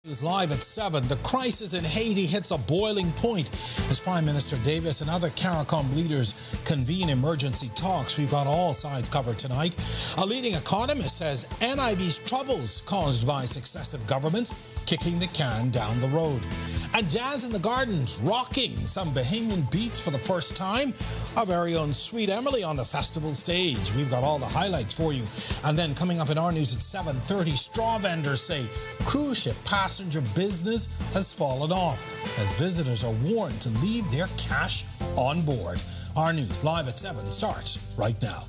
News live at 7. The crisis in Haiti hits a boiling point as Prime Minister Davis and other CARICOM leaders convene emergency talks. We've got all sides covered tonight. A leading economist says NIB's troubles caused by successive governments kicking the can down the road. And Jazz in the Gardens rocking some Bahamian beats for the first time. Our very own Sweet Emily on the festival stage. We've got all the highlights for you. And then coming up in our news at 7:30, straw vendors say cruise ship passenger business has fallen off as visitors are warned to leave their cash on board. Our news live at 7 starts right now.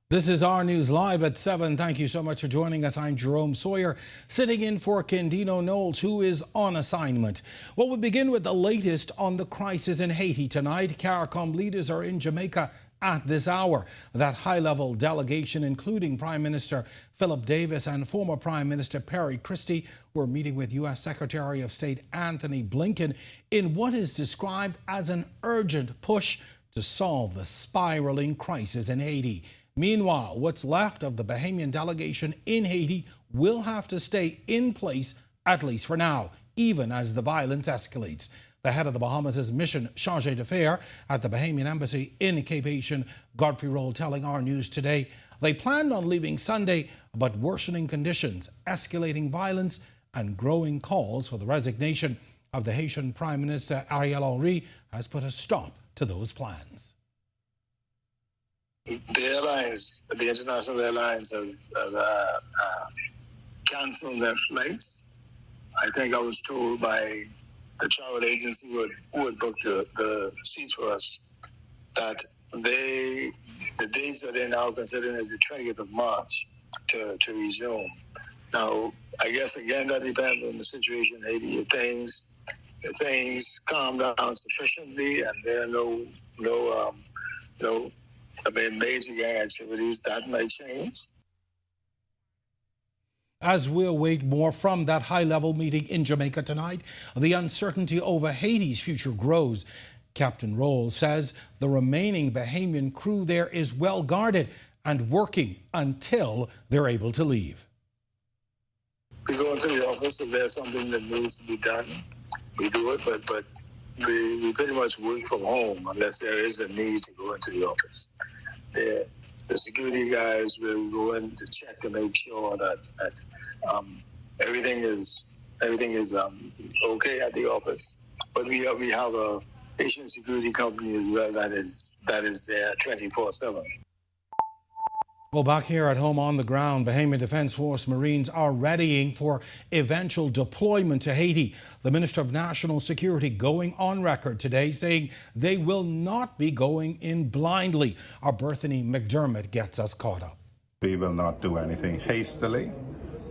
This is our news live at 7. Thank you so much for joining us. I'm Jerome Sawyer, sitting in for Kendino Knowles, who is on assignment. Well, we begin with the latest on the crisis in Haiti tonight. CARICOM leaders are in Jamaica at this hour. That high-level delegation, including Prime Minister Philip Davis and former Prime Minister Perry Christie, were meeting with U.S. Secretary of State Anthony Blinken in what is described as an urgent push to solve the spiraling crisis in Haiti. Meanwhile, what's left of the Bahamian delegation in Haiti will have to stay in place, at least for now, even as the violence escalates. The head of the Bahamas' mission chargé d'affaires at the Bahamian embassy in Cape Haitian, Godfrey Roll, telling our news today they planned on leaving Sunday, but worsening conditions, escalating violence, and growing calls for the resignation of the Haitian Prime Minister Ariel Henry has put a stop to those plans. The airlines, the international airlines have canceled their flights. I think I was told by the travel agency who had booked the seats for us that the dates that they're now considering is the 20th of March to resume. Now, I guess, again, that depends on the situation in Haiti. If things calm down sufficiently and there are no major gang activities, that might change. As we await more from that high-level meeting in Jamaica tonight, the uncertainty over Haiti's future grows. Captain Roll says the remaining Bahamian crew there is well guarded and working until they're able to leave. We go into the office if there's something that needs to be done. We do it, but we pretty much work from home unless there is a need to go into the office. The security guys will go in to check to make sure that everything is okay at the office. But we have a Haitian security company as well that is there 24/7. Well, back here at home on the ground, Bahamian Defence Force Marines are readying for eventual deployment to Haiti. The Minister of National Security going on record today saying they will not be going in blindly. Our Berthany McDermott gets us caught up. We will not do anything hastily.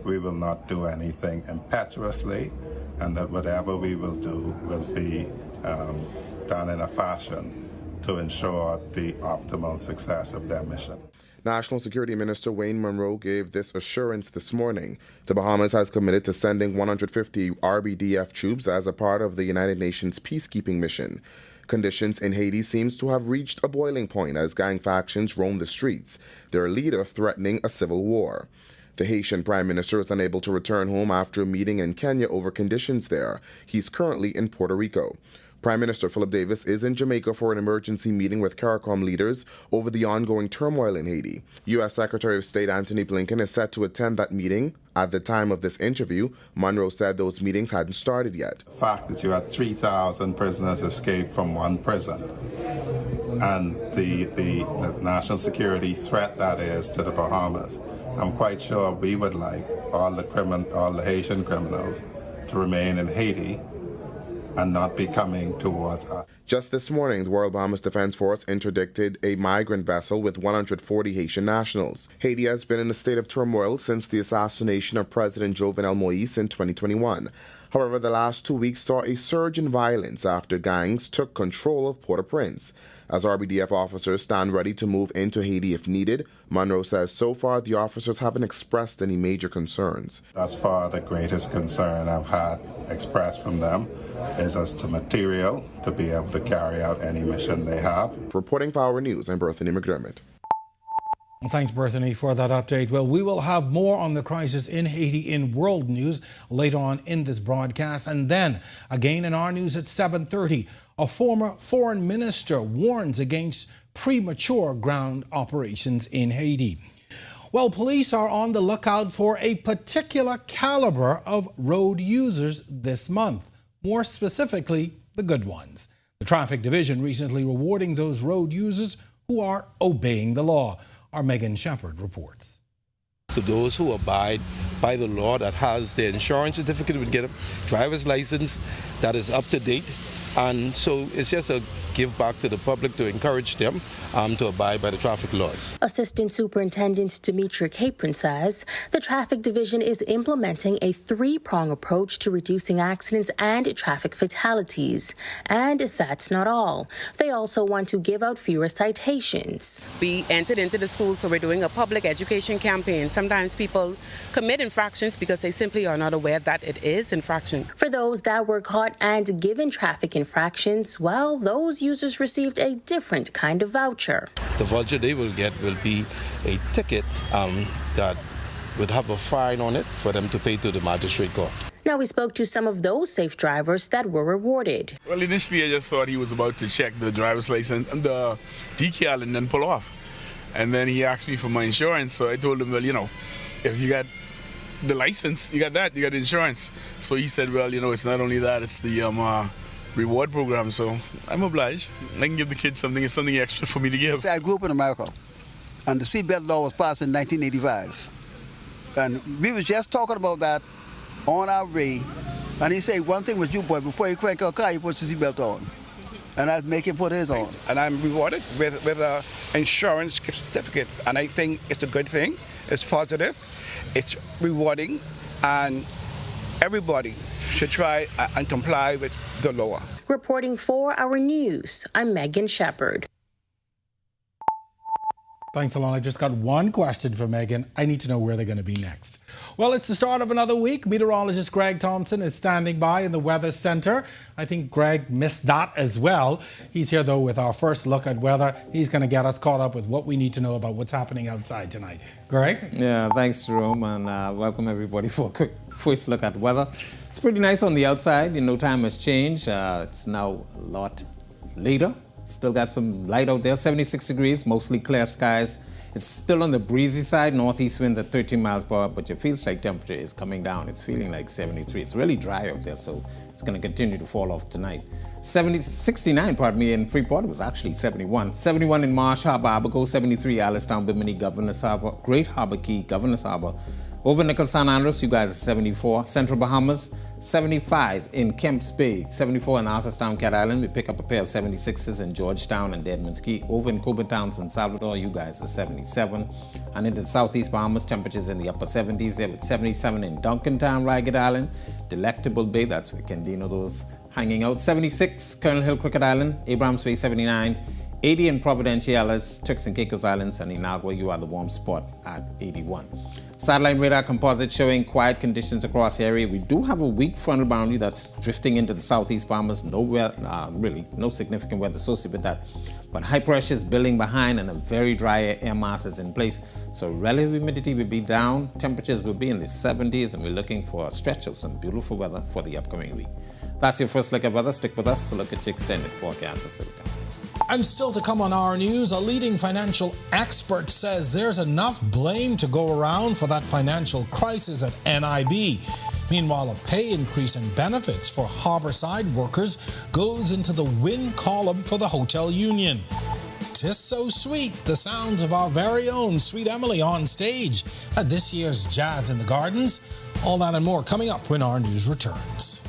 We will not do anything impetuously. And that whatever we will do will be done in a fashion to ensure the optimal success of their mission. National Security Minister Wayne Munroe gave this assurance this morning. The Bahamas has committed to sending 150 RBDF troops as a part of the United Nations peacekeeping mission. Conditions in Haiti seems to have reached a boiling point as gang factions roam the streets, their leader threatening a civil war. The Haitian Prime Minister is unable to return home after a meeting in Kenya over conditions there. He's currently in Puerto Rico. Prime Minister Philip Davis is in Jamaica for an emergency meeting with CARICOM leaders over the ongoing turmoil in Haiti. U.S. Secretary of State Anthony Blinken is set to attend that meeting. At the time of this interview, Munroe said those meetings hadn't started yet. The fact that you had 3,000 prisoners escape from one prison and the national security threat that is to the Bahamas, I'm quite sure we would like all the Haitian criminals to remain in Haiti and not be coming towards us. Just this morning, the Royal Bahamas Defence Force interdicted a migrant vessel with 140 Haitian nationals. Haiti has been in a state of turmoil since the assassination of President Jovenel Moïse in 2021. However, the last 2 weeks saw a surge in violence after gangs took control of Port-au-Prince. As RBDF officers stand ready to move into Haiti if needed, Monroe says so far the officers haven't expressed any major concerns. Thus far, the greatest concern I've had expressed from them is as to material to be able to carry out any mission they have. Reporting for Our News, I'm Berthany McDermott. Thanks, Berthany, for that update. Well, we will have more on the crisis in Haiti in World News later on in this broadcast. And then, again in our news at 7:30, a former foreign minister warns against premature ground operations in Haiti. Well, police are on the lookout for a particular caliber of road users this month. More specifically, the good ones. The Traffic Division recently rewarding those road users who are obeying the law. Our Megan Shepard reports. To those who abide by the law, that has their insurance certificate, would get a driver's license that is up to date. And so it's just a give back to the public to encourage them to abide by the traffic laws. Assistant Superintendent Demetria Capron says the Traffic Division is implementing a three-prong approach to reducing accidents and traffic fatalities. And that's not all. They also want to give out fewer citations. We entered into the schools, so we're doing a public education campaign. Sometimes people commit infractions because they simply are not aware that it is infraction. For those that were caught and given traffic infractions, well, those users received a different kind of voucher. The voucher they will get will be a ticket that would have a fine on it for them to pay to the magistrate court. Now we spoke to some of those safe drivers that were rewarded. Well, initially I just thought he was about to check the driver's license and the decal and then pull off. And then he asked me for my insurance, so I told him, well, if you got the license, you got that, you got the insurance. So he said, well, it's not only that, it's the reward program, so I'm obliged. I can give the kids something. It's something extra for me to give. I grew up in America, and the seatbelt law was passed in 1985. And we was just talking about that on our way, and he said one thing was you, boy, before you crank your car, you put your seatbelt on. And I'd make him put his on. And I'm rewarded with insurance certificates, and I think it's a good thing. It's positive, it's rewarding, and everybody should try and comply with the law. Reporting for Our News, I'm Megan Shepard. Thanks, Alon. I just got one question for Megan. I need to know where they're going to be next. Well, it's the start of another week. Meteorologist Greg Thompson is standing by in the Weather Center. I think Greg missed that as well. He's here, though, with our first look at weather. He's going to get us caught up with what we need to know about what's happening outside tonight. Greg? Yeah, thanks, Jerome, and welcome everybody for a quick first look at weather. It's pretty nice on the outside. Time has changed. It's now a lot later. Still got some light out there, 76 degrees, mostly clear skies. It's still on the breezy side, northeast winds at 13 miles per hour, but it feels like temperature is coming down. It's feeling like 73. It's really dry out there, so it's going to continue to fall off tonight. 69, in Freeport. It was actually 71. 71 in Marsh Harbor, Abaco, 73, Allenstown, Bimini, Governors Harbor, Great Harbor Key, Governors Harbor. Over Nickel San Andres, you guys are 74. Central Bahamas, 75 in Kemps Bay, 74 in Arthurstown, Cat Island. We pick up a pair of 76s in Georgetown and Deadman's Key. Over in Coburn Town, San Salvador, you guys are 77. And into the Southeast Bahamas, temperatures in the upper 70s there with 77 in Duncantown, Ragged Island. Delectable Bay, that's where Kendino, those hanging out. 76, Colonel Hill, Cricket Island. Abrams Bay, 79. 80 in Providenciales, Turks and Caicos Islands, and Inagua, you are the warm spot at 81. Satellite radar composite showing quiet conditions across the area. We do have a weak frontal boundary that's drifting into the southeast Bahamas. No significant weather associated with that. But high pressure is building behind and a very dry air mass is in place. So relative humidity will be down. Temperatures will be in the 70s, and we're looking for a stretch of some beautiful weather for the upcoming week. That's your first look at weather. Stick with us to look at your extended forecast. And still to come on Our News, a leading financial expert says there's enough blame to go around for that financial crisis at NIB. Meanwhile, a pay increase and benefits for harborside workers goes into the win column for the hotel union. 'Tis so sweet, the sounds of our very own Sweet Emily on stage at this year's Jazz in the Gardens. All that and more coming up when Our News returns.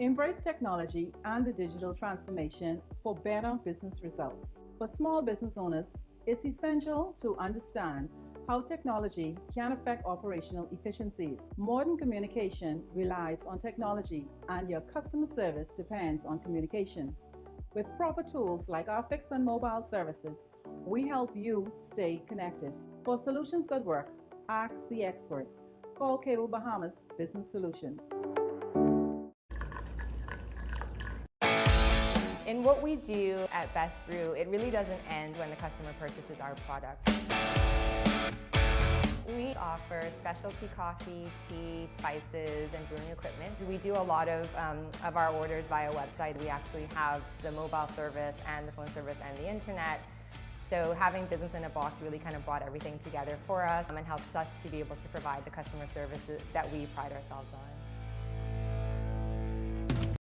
Embrace technology and the digital transformation for better business results. For small business owners, it's essential to understand how technology can affect operational efficiencies. Modern communication relies on technology, and your customer service depends on communication. With proper tools like our fixed and mobile services, we help you stay connected. For solutions that work, ask the experts. Call Cable Bahamas Business Solutions. In what we do at Best Brew, it really doesn't end when the customer purchases our product. We offer specialty coffee, tea, spices, and brewing equipment. We do a lot of our orders via website. We actually have the mobile service and the phone service and the internet. So having business in a box really kind of brought everything together for us and helps us to be able to provide the customer services that we pride ourselves on.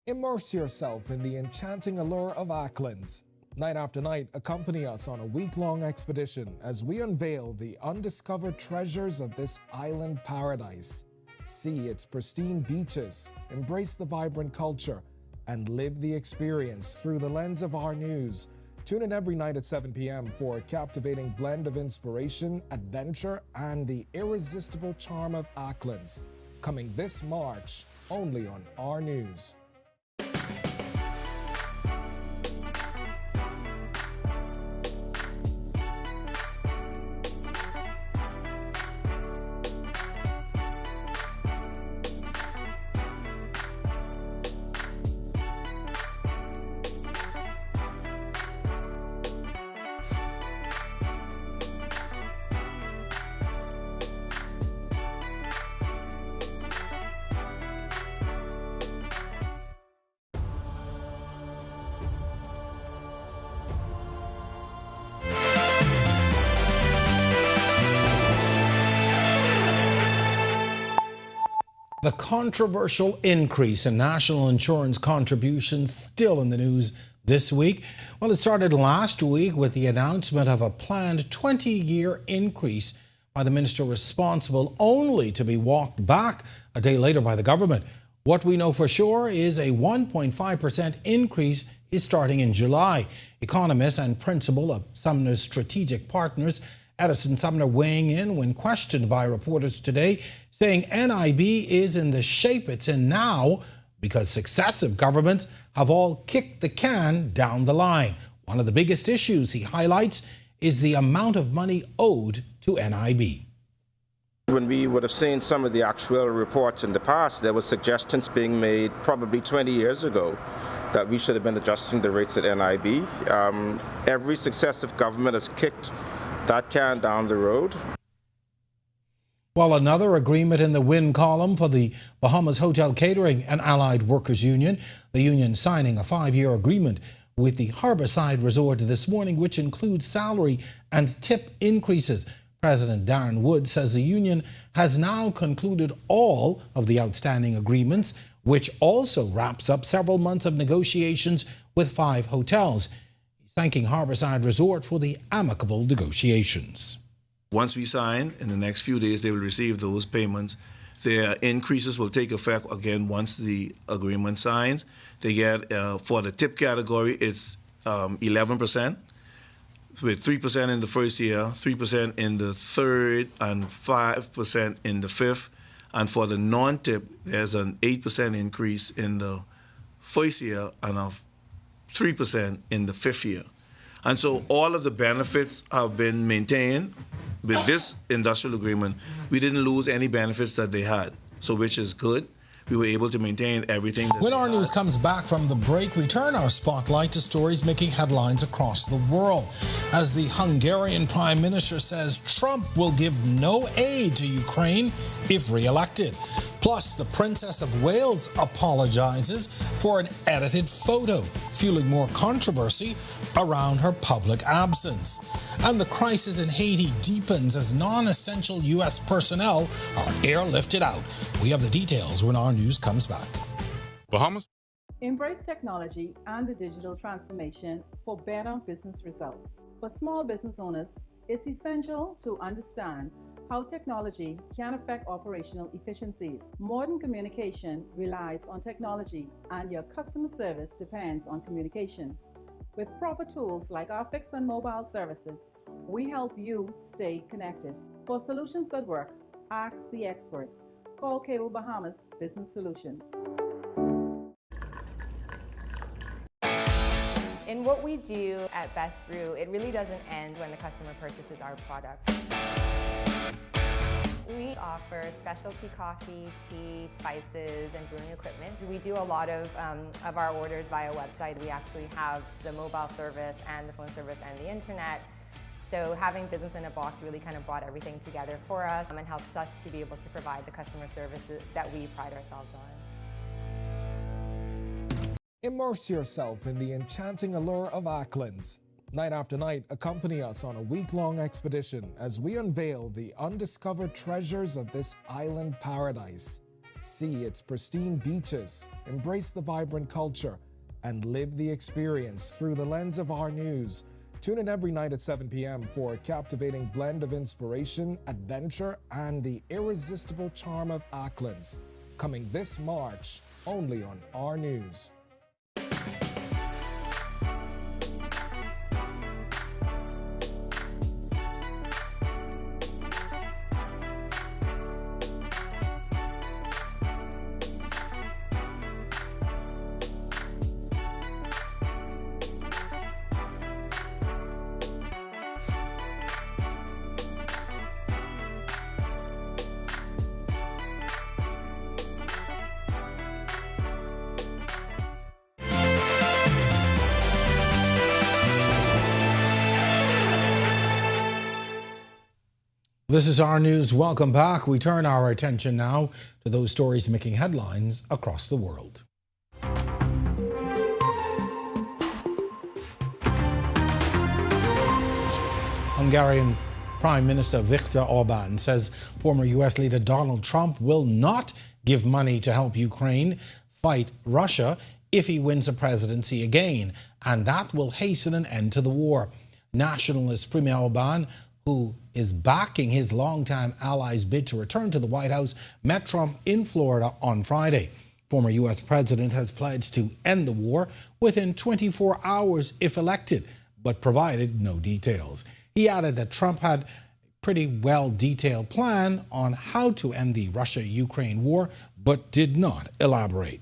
Immerse yourself in the enchanting allure of Acklins. Night after night, accompany us on a week-long expedition as we unveil the undiscovered treasures of this island paradise. See its pristine beaches, embrace the vibrant culture, and live the experience through the lens of our news. Tune in every night at 7 p.m. for a captivating blend of inspiration, adventure, and the irresistible charm of Acklins. Coming this March, only on Our News. The controversial increase in national insurance contributions still in the news this week. Well, it started last week with the announcement of a planned 20-year increase by the minister responsible, only to be walked back a day later by the government. What we know for sure is a 1.5% increase is starting in July. Economist and principal of Sumner's Strategic Partners, Edison Sumner, weighing in when questioned by reporters today, saying NIB is in the shape it's in now because successive governments have all kicked the can down the line. One of the biggest issues he highlights is the amount of money owed to NIB. When we would have seen some of the actual reports in the past, there were suggestions being made probably 20 years ago that we should have been adjusting the rates at NIB. Every successive government has kicked that can down the road. While another agreement in the win column for the Bahamas Hotel Catering and Allied Workers Union, the union signing a 5-year agreement with the Harborside Resort this morning, which includes salary and tip increases. President Darren Wood says the union has now concluded all of the outstanding agreements, which also wraps up several months of negotiations with 5 hotels. Thanking Harborside Resort for the amicable negotiations. Once we sign, in the next few days, they will receive those payments. Their increases will take effect again once the agreement signs. They get, for the tip category, it's 11%, with 3% in the first year, 3% in the third, and 5% in the fifth. And for the non-tip, there's an 8% increase in the first year and a 3% in the fifth year. And so all of the benefits have been maintained. With this industrial agreement, we didn't lose any benefits that they had, so which is good. We were able to maintain everything. When our news comes back from the break, we turn our spotlight to stories making headlines across the world. As the Hungarian Prime Minister says Trump will give no aid to Ukraine if re-elected. Plus, the Princess of Wales apologizes for an edited photo, fueling more controversy around her public absence. And the crisis in Haiti deepens as non-essential U.S. personnel are airlifted out. We have the details when our news comes back. Bahamas. Embrace technology and the digital transformation for better business results. For small business owners, it's essential to understand how technology can affect operational efficiencies. Modern communication relies on technology, and your customer service depends on communication. With proper tools like our fixed and mobile services, we help you stay connected. For solutions that work, ask the experts. Call Cable Bahamas Business Solutions. In what we do at Best Brew, it really doesn't end when the customer purchases our product. We offer specialty coffee, tea, spices, and brewing equipment. We do a lot of our orders via website. We actually have the mobile service and the phone service and the internet. So having business in a box really kind of brought everything together for us and helps us to be able to provide the customer services that we pride ourselves on. Immerse yourself in the enchanting allure of Acklins. Night after night, accompany us on a week-long expedition as we unveil the undiscovered treasures of this island paradise. See its pristine beaches, embrace the vibrant culture, and live the experience through the lens of our news. Tune in every night at 7 p.m. for a captivating blend of inspiration, adventure, and the irresistible charm of Acklins. Coming this March, only on Our News. This is Our News. Welcome back. We turn our attention now to those stories making headlines across the world. Hungarian Prime Minister Viktor Orbán says former U.S. leader Donald Trump will not give money to help Ukraine fight Russia if he wins the presidency again, and that will hasten an end to the war. Nationalist Premier Orbán, who is backing his longtime ally's bid to return to the White House, met Trump in Florida on Friday. Former U.S. president has pledged to end the war within 24 hours if elected, but provided no details. He added that Trump had a pretty well-detailed plan on how to end the Russia-Ukraine war, but did not elaborate.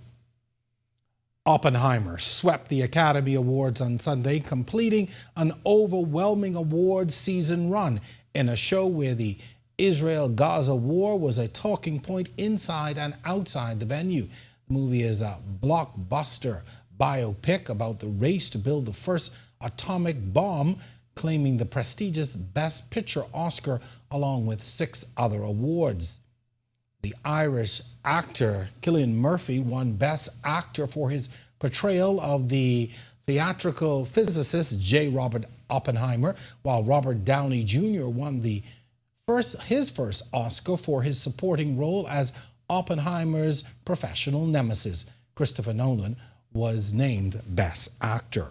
Oppenheimer swept the Academy Awards on Sunday, completing an overwhelming awards season run in a show where the Israel-Gaza war was a talking point inside and outside the venue. The movie is a blockbuster biopic about the race to build the first atomic bomb, claiming the prestigious Best Picture Oscar along with 6 other awards. The Irish actor Cillian Murphy won Best Actor for his portrayal of the theatrical physicist J. Robert Oppenheimer, while Robert Downey Jr. won his first Oscar for his supporting role as Oppenheimer's professional nemesis. Christopher Nolan was named Best Actor.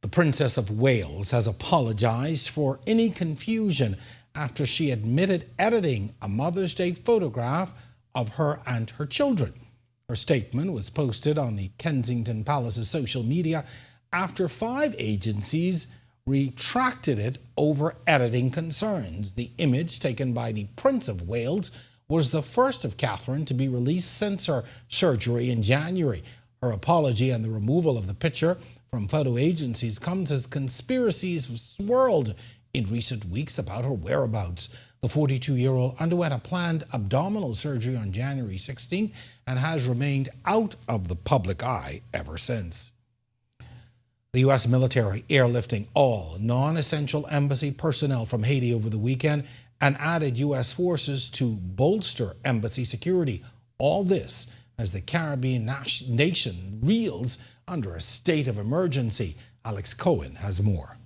The Princess of Wales has apologized for any confusion after she admitted editing a Mother's Day photograph of her and her children. Her statement was posted on the Kensington Palace's social media after 5 agencies retracted it over editing concerns. The image, taken by the Prince of Wales, was the first of Catherine to be released since her surgery in January. Her apology and the removal of the picture from photo agencies comes as conspiracies have swirled in recent weeks about her whereabouts. The 42-year-old underwent a planned abdominal surgery on January 16 and has remained out of the public eye ever since. The U.S. military airlifting all non-essential embassy personnel from Haiti over the weekend and added U.S. forces to bolster embassy security. All this as the Caribbean nation reels under a state of emergency. Alex Cohen has more.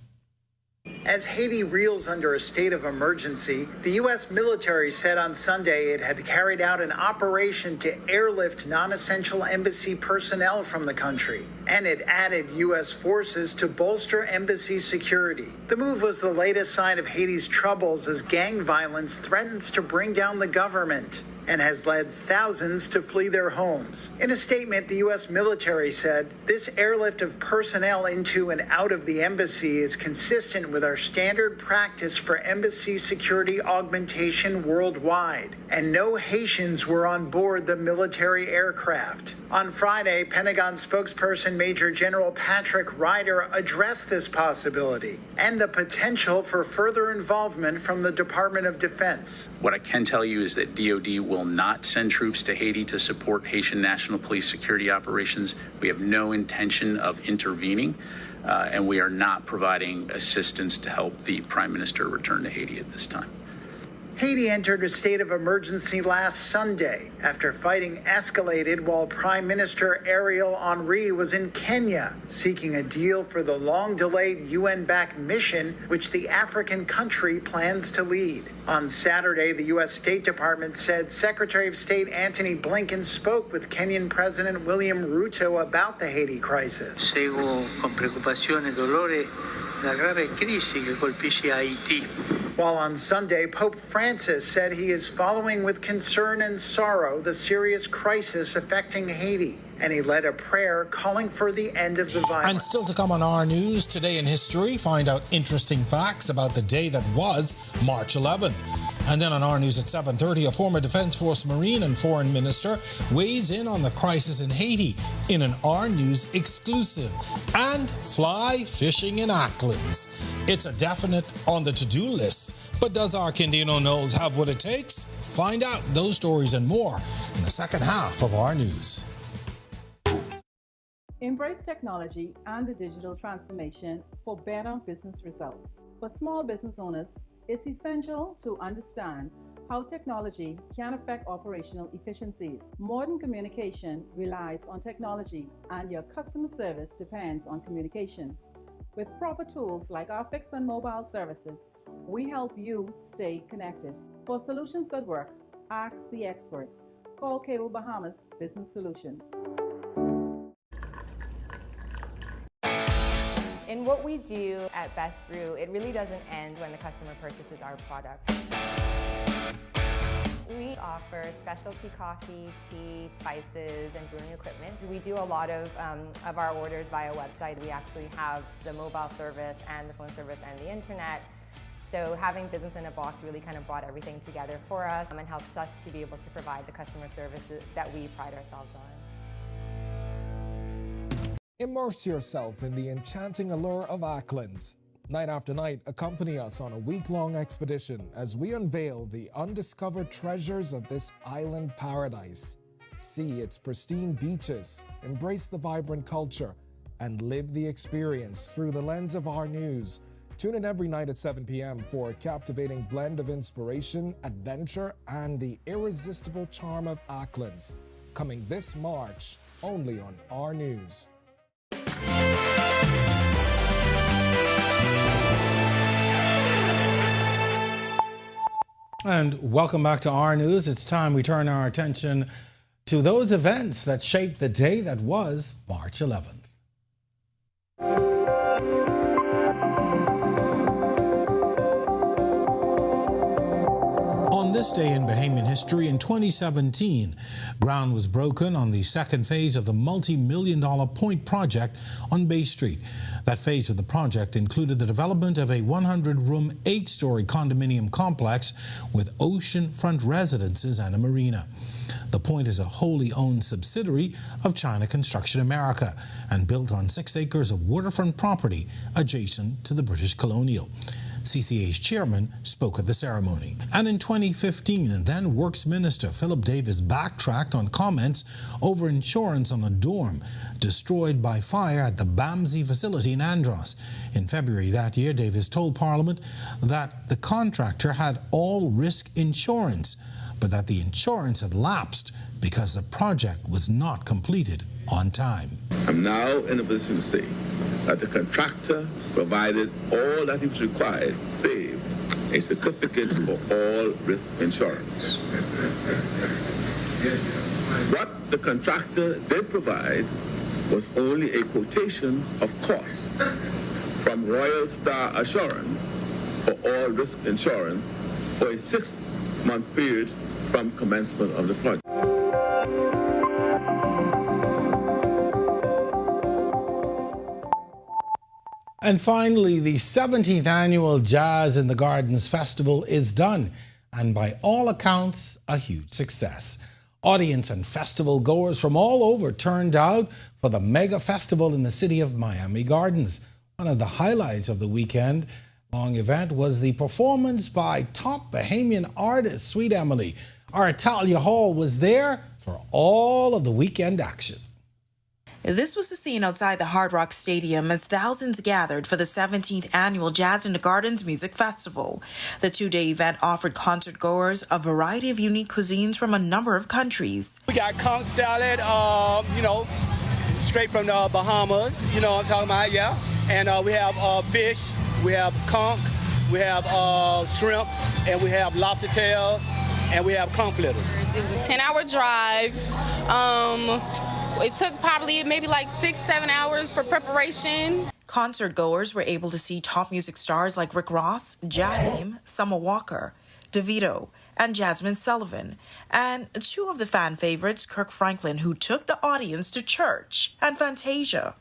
As Haiti reels under a state of emergency, the U.S. military said on Sunday it had carried out an operation to airlift non-essential embassy personnel from the country, and it added U.S. forces to bolster embassy security. The move was the latest sign of Haiti's troubles as gang violence threatens to bring down the government and has led thousands to flee their homes. In a statement, the U.S. military said, "This airlift of personnel into and out of the embassy is consistent with our standard practice for embassy security augmentation worldwide, and no Haitians were on board the military aircraft." On Friday, Pentagon spokesperson Major General Patrick Ryder addressed this possibility and the potential for further involvement from the Department of Defense. What I can tell you is that DoD will not send troops to Haiti to support Haitian National Police security operations. We have no intention of intervening, and we are not providing assistance to help the Prime Minister return to Haiti at this time. Haiti entered a state of emergency last Sunday after fighting escalated while Prime Minister Ariel Henry was in Kenya seeking a deal for the long-delayed UN-backed mission which the African country plans to lead. On Saturday, the U.S. State Department said Secretary of State Antony Blinken spoke with Kenyan President William Ruto about the Haiti crisis. Seguo con preoccupazione e dolore la grave crisi che colpisce Haiti. While on Sunday, Pope Francis said he is following with concern and sorrow the serious crisis affecting Haiti, and he led a prayer calling for the end of the violence. And still to come on Our News, Today in History, find out interesting facts about the day that was March 11th. And then on Our News at 7:30, a former Defense Force Marine and Foreign Minister weighs in on the crisis in Haiti in an Our News exclusive. And fly fishing in Acklins. It's a definite on the to-do list. But does our Kendino Knowles have what it takes? Find out those stories and more in the second half of Our News. Embrace technology and the digital transformation for better business results. For small business owners, it's essential to understand how technology can affect operational efficiencies. Modern communication relies on technology, and your customer service depends on communication. With proper tools like our fixed and mobile services, we help you stay connected. For solutions that work, ask the experts. Call Cable Bahamas Business Solutions. In what we do at Best Brew, it really doesn't end when the customer purchases our product. We offer specialty coffee, tea, spices, and brewing equipment. We do a lot of our orders via website. We actually have the mobile service and the phone service and the internet. So having business in a box really kind of brought everything together for us and helps us to be able to provide the customer services that we pride ourselves on. Immerse yourself in the enchanting allure of Acklins. Night after night, accompany us on a week-long expedition as we unveil the undiscovered treasures of this island paradise. See its pristine beaches, embrace the vibrant culture, and live the experience through the lens of Our News. Tune in every night at 7 p.m. for a captivating blend of inspiration, adventure, and the irresistible charm of Acklins. Coming this March, only on Our News. And welcome back to Our News. It's time we turn our attention to those events that shaped the day that was March 11th. On this day in Bahamian history, in 2017, ground was broken on the second phase of the multi-million-dollar Point project on Bay Street. That phase of the project included the development of a 100-room, 8-story condominium complex with oceanfront residences and a marina. The Point is a wholly owned subsidiary of China Construction America and built on 6 acres of waterfront property adjacent to the British Colonial. CCA's chairman spoke at the ceremony. And in 2015, then Works Minister Philip Davis backtracked on comments over insurance on a dorm destroyed by fire at the BAMSI facility in Andros. In February that year, Davis told Parliament that the contractor had all-risk insurance, but that the insurance had lapsed because the project was not completed on time. I'm now in a position to say that the contractor provided all that is required, save a certificate for all risk insurance. What the contractor did provide was only a quotation of cost from Royal Star Assurance for all risk insurance for a 6-month period from commencement of the project. And finally, the 17th annual Jazz in the Gardens Festival is done, and by all accounts, a huge success. Audience and festival goers from all over turned out for the mega festival in the city of Miami Gardens. One of the highlights of the weekend-long event was the performance by top Bahamian artist Sweet Emily. Our Italia Hall was there for all of the weekend action. This was the scene outside the Hard Rock Stadium as thousands gathered for the 17th annual Jazz in the Gardens Music Festival. The two-day event offered concert-goers a variety of unique cuisines from a number of countries. We got conch salad, straight from the Bahamas, you know what I'm talking about, yeah. And we have fish, we have conch, we have shrimps, and we have lobster tails, and we have conch fritters. It was a 10-hour drive. It took probably maybe like 6-7 hours for preparation. Concert goers were able to see top music stars like Rick Ross, Jaheim, Summer Walker, DeVito, and Jasmine Sullivan, and two of the fan favorites, Kirk Franklin, who took the audience to church, and Fantasia.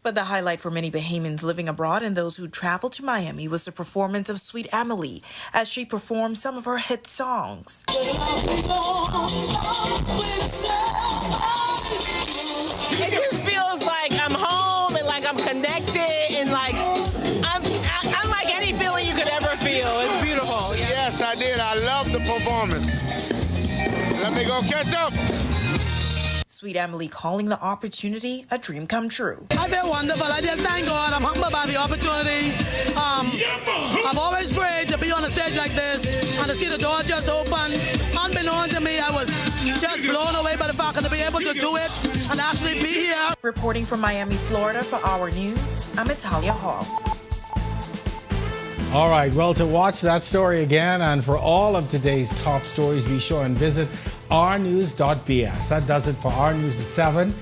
But the highlight for many Bahamians living abroad and those who traveled to Miami was the performance of Sweet Emily as she performed some of her hit songs. It just feels like I'm home and like I'm connected and like I'm like any feeling you could ever feel. It's beautiful. Yes, I did. I love the performance. Let me go catch up. Sweet Emily calling the opportunity a dream come true. I feel wonderful. I just thank God. I'm humbled by the opportunity. I've always prayed to be on a stage like this and to see the door just open. Unbeknown to me, I was just blown away by the fact that to be able to do it and actually be here. Reporting from Miami, Florida for Our News, I'm Italia Hall. All right, well, to watch that story again and for all of today's top stories, be sure and visit ournews.bs. That does it for Our News at 7.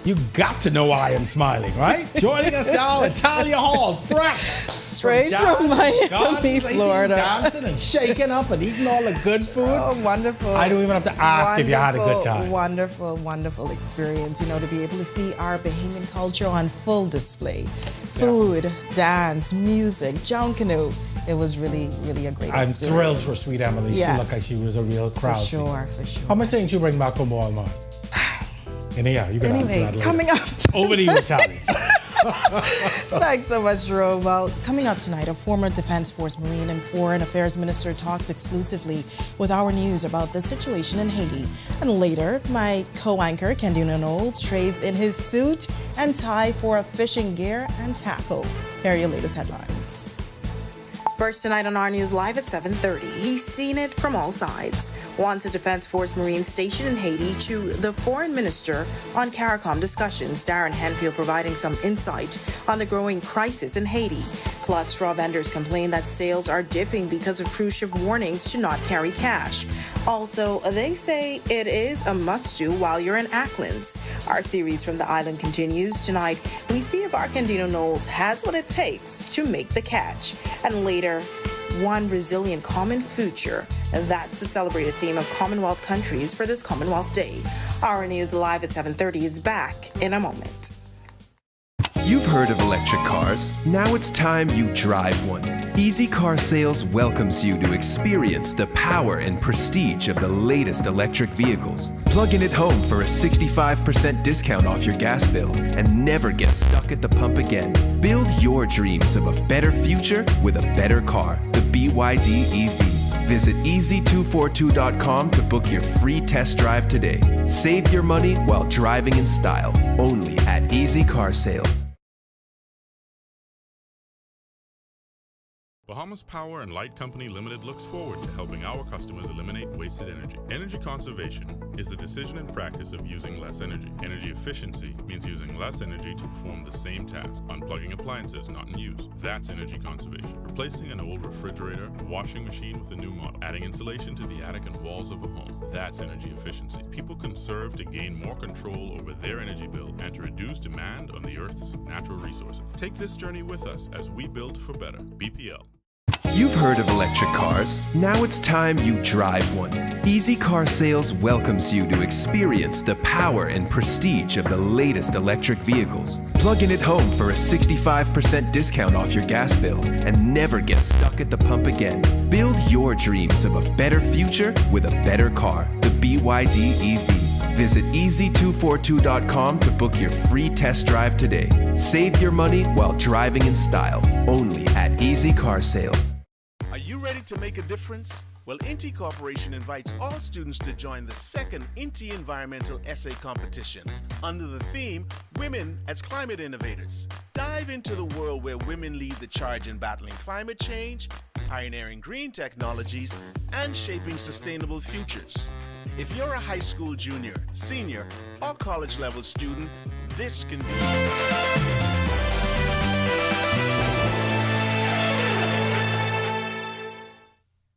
You got to know why I'm smiling, right? Joining us now, Italia Hall, fresh. Straight from Miami, Florida. Dancing and shaking up and eating all the good food. Oh, wonderful. I don't even have to ask if you had a good time. Wonderful, wonderful experience, you know, to be able to see our Bahamian culture on full display. Food, dance, music, John Canoe. It was really, really a great experience. I'm thrilled for Sweet Emily. Yes. She looked like she was a real crowd. For sure, for sure. How much things you bring back from Walmart? Yeah, you can answer that later. Coming up. Over to you, Italia. Thanks so much, Jerome. Well, coming up tonight, a former Defense Force Marine and Foreign Affairs Minister talks exclusively with Our News about the situation in Haiti. And later, my co-anchor, Kendina Knowles, trades in his suit and tie for a fishing gear and tackle. Here are your latest headlines. First tonight on Our News Live at 7:30. He's seen it from all sides. Once a Defense Force Marine stationed in Haiti to the Foreign Minister on CARICOM discussions. Darren Hanfield providing some insight on the growing crisis in Haiti. Plus, straw vendors complain that sales are dipping because of cruise ship warnings to not carry cash. Also, they say it is a must-do while you're in Acklins. Our series from the island continues. Tonight, we see if Arcandino Knowles has what it takes to make the catch. And later, one resilient common future. That's the celebrated theme of Commonwealth countries for this Commonwealth Day. Our News Live at 7:30 is back in a moment. You've heard of electric cars. Now it's time you drive one. Easy Car Sales welcomes you to experience the power and prestige of the latest electric vehicles. Plug in at home for a 65% discount off your gas bill and never get stuck at the pump again. Build your dreams of a better future with a better car, the BYD EV. Visit easy242.com to book your free test drive today. Save your money while driving in style, only at Easy Car Sales. Bahamas Power and Light Company Limited looks forward to helping our customers eliminate wasted energy. Energy conservation is the decision and practice of using less energy. Energy efficiency means using less energy to perform the same task, unplugging appliances not in use. That's energy conservation. Replacing an old refrigerator, washing machine with a new model, adding insulation to the attic and walls of a home. That's energy efficiency. People conserve to gain more control over their energy bill and to reduce demand on the Earth's natural resources. Take this journey with us as we build for better. BPL. You've heard of electric cars. Now it's time you drive one. Easy Car Sales welcomes you to experience the power and prestige of the latest electric vehicles. Plug in at home for a 65% discount off your gas bill and never get stuck at the pump again. Build your dreams of a better future with a better car, the BYD EV. Visit easy242.com to book your free test drive today. Save your money while driving in style, only at Easy Car Sales. Are you ready to make a difference? Well, Inti Corporation invites all students to join the second Inti Environmental Essay Competition under the theme, Women as Climate Innovators. Dive into the world where women lead the charge in battling climate change, pioneering green technologies, and shaping sustainable futures. If you're a high school junior, senior, or college level student, this can be.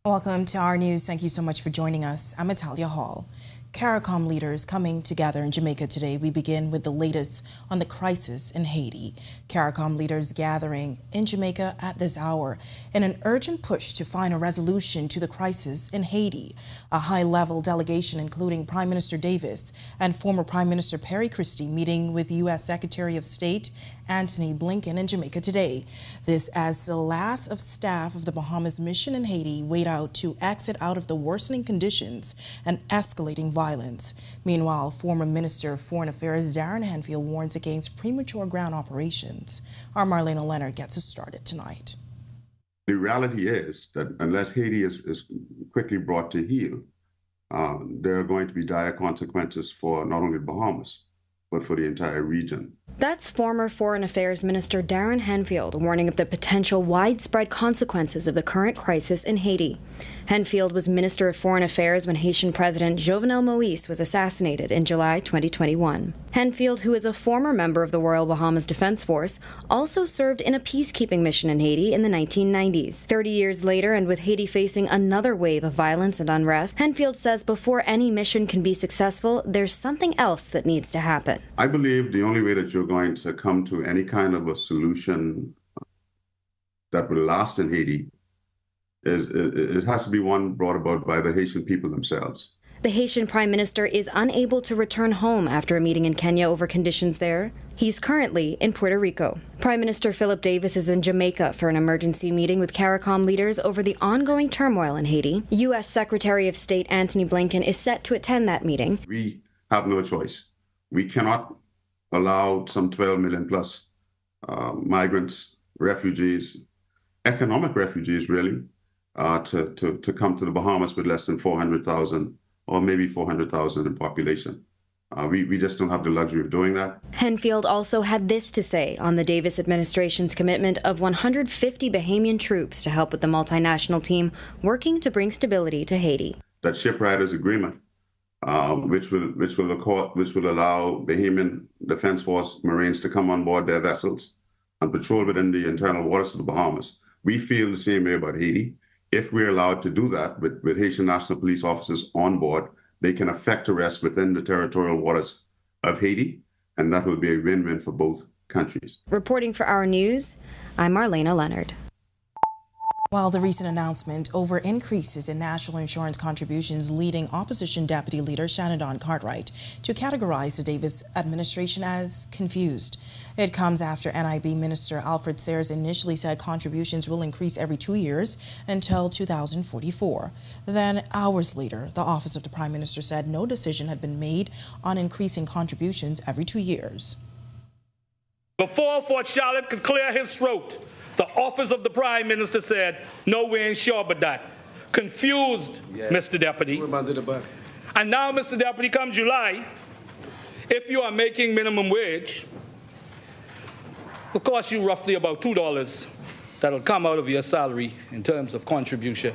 Welcome to Our News. Thank you so much for joining us. I'm Natalia Hall. CARICOM leaders coming together in Jamaica today. We begin with the latest on the crisis in Haiti. CARICOM leaders gathering in Jamaica at this hour in an urgent push to find a resolution to the crisis in Haiti. A high-level delegation, including Prime Minister Davis and former Prime Minister Perry Christie, meeting with U.S. Secretary of State Antony Blinken in Jamaica today. This as the last of staff of the Bahamas mission in Haiti wait out to exit out of the worsening conditions and escalating violence. Meanwhile, former Minister of Foreign Affairs Darren Henfield warns against premature ground operations. Our Marlena Leonard gets us started tonight. The reality is that unless Haiti is quickly brought to heel, there are going to be dire consequences for not only the Bahamas, but for the entire region. That's former Foreign Affairs Minister Darren Henfield warning of the potential widespread consequences of the current crisis in Haiti. Henfield was Minister of Foreign Affairs when Haitian President Jovenel Moïse was assassinated in July 2021. Henfield, who is a former member of the Royal Bahamas Defense Force, also served in a peacekeeping mission in Haiti in the 1990s. 30 years later, and with Haiti facing another wave of violence and unrest, Henfield says before any mission can be successful, there's something else that needs to happen. I believe the only way that you're going to come to any kind of a solution that will last in Haiti is it has to be one brought about by the Haitian people themselves. The Haitian Prime Minister is unable to return home after a meeting in Kenya over conditions there. He's currently in Puerto Rico. Prime Minister Philip Davis is in Jamaica for an emergency meeting with CARICOM leaders over the ongoing turmoil in Haiti. U.S. Secretary of State Antony Blinken is set to attend that meeting. We have no choice. We cannot allow some 12 million plus migrants, refugees, economic refugees really, to come to the Bahamas with less than 400,000 or maybe 400,000 in population. We just don't have the luxury of doing that. Henfield also had this to say on the Davis administration's commitment of 150 Bahamian troops to help with the multinational team working to bring stability to Haiti. That shipwriters agreement, which will allow Bahamian Defense Force Marines to come on board their vessels and patrol within the internal waters of the Bahamas. We feel the same way about Haiti. If we're allowed to do that with Haitian National Police officers on board, they can effect arrests within the territorial waters of Haiti, and that will be a win-win for both countries. Reporting for Our News, I'm Marlena Leonard. While the recent announcement over increases in national insurance contributions leading opposition Deputy Leader Shannon Cartwright to categorize the Davis administration as confused. It comes after NIB Minister Alfred Sayers initially said contributions will increase every 2 years until 2044. Then, hours later, the Office of the Prime Minister said no decision had been made on increasing contributions every 2 years. Before Fort Charlotte could clear his throat, the Office of the Prime Minister said, no, we ain't sure about that. Confused, yes. Mr. Deputy. And now, Mr. Deputy, come July, if you are making minimum wage, it will cost you roughly about $2 that'll come out of your salary in terms of contribution.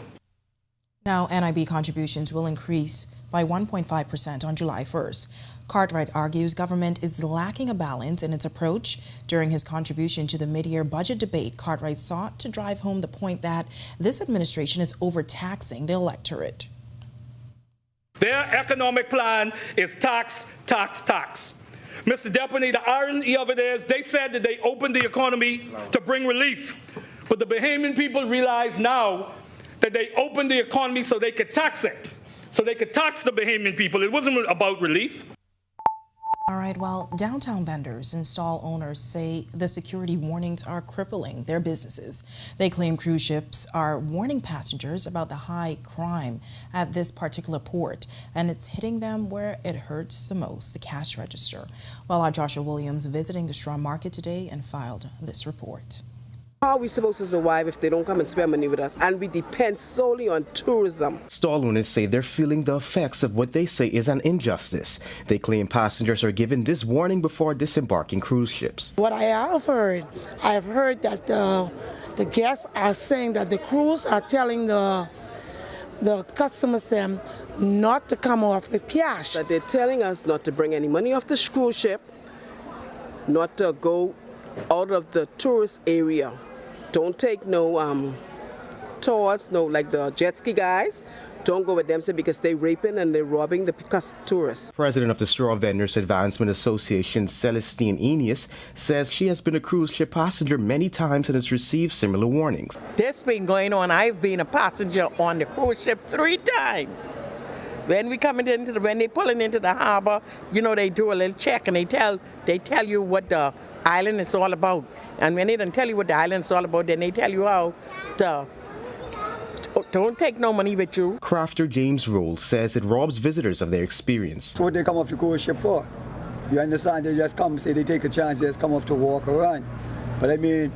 Now, NIB contributions will increase by 1.5% on July 1st. Cartwright argues government is lacking a balance in its approach. During his contribution to the mid-year budget debate, Cartwright sought to drive home the point that this administration is overtaxing the electorate. Their economic plan is tax, tax, tax. Mr. Deputy, the irony of it is they said that they opened the economy to bring relief, but the Bahamian people realize now that they opened the economy so they could tax it, so they could tax the Bahamian people. It wasn't about relief. All right, well, downtown vendors and stall owners say the security warnings are crippling their businesses. They claim cruise ships are warning passengers about the high crime at this particular port, and it's hitting them where it hurts the most, the cash register. Well, our Joshua Williams visiting the straw market today and filed this report. How are we supposed to survive if they don't come and spend money with us? And we depend solely on tourism. Stall owners say they're feeling the effects of what they say is an injustice. They claim passengers are given this warning before disembarking cruise ships. What I have heard that the guests are saying that the crews are telling the customers them not to come off with cash. That they're telling us not to bring any money off the cruise ship, not to go out of the tourist area. Don't take no tours, no, like the jet ski guys. Don't go with them because they're raping and they're robbing the tourists. President of the Straw Vendors Advancement Association, Celestine Enius, says she has been a cruise ship passenger many times and has received similar warnings. This been going on. I've been a passenger on the cruise ship 3 times. When we coming when they pulling into the harbor, you know, they do a little check and they tell you what the island is all about. And when they don't tell you what the island is all about, then they tell you how to don't take no money with you. Crafter James Roll says it robs visitors of their experience. That's what they come off the cruise ship for. You understand? They just come, say they take a chance, they just come off to walk around. But I mean,